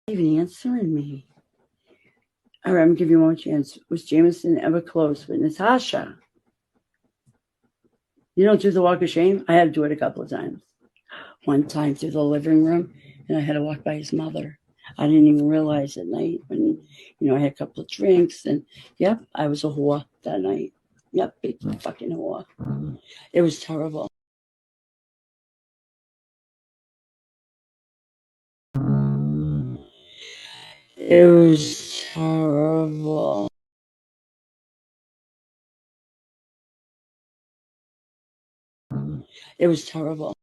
Even answering me. All right, I'm gonna give you one more chance. Was Jameson ever close with Natasha? You don't do the walk of shame? I had to do it a couple of times. One time through the living room, and I had to walk by his mother. I didn't even realize at night when, I had a couple of drinks, and yep, I was a whore that night. Yep, big fucking whore. It was terrible. It was terrible. It was terrible.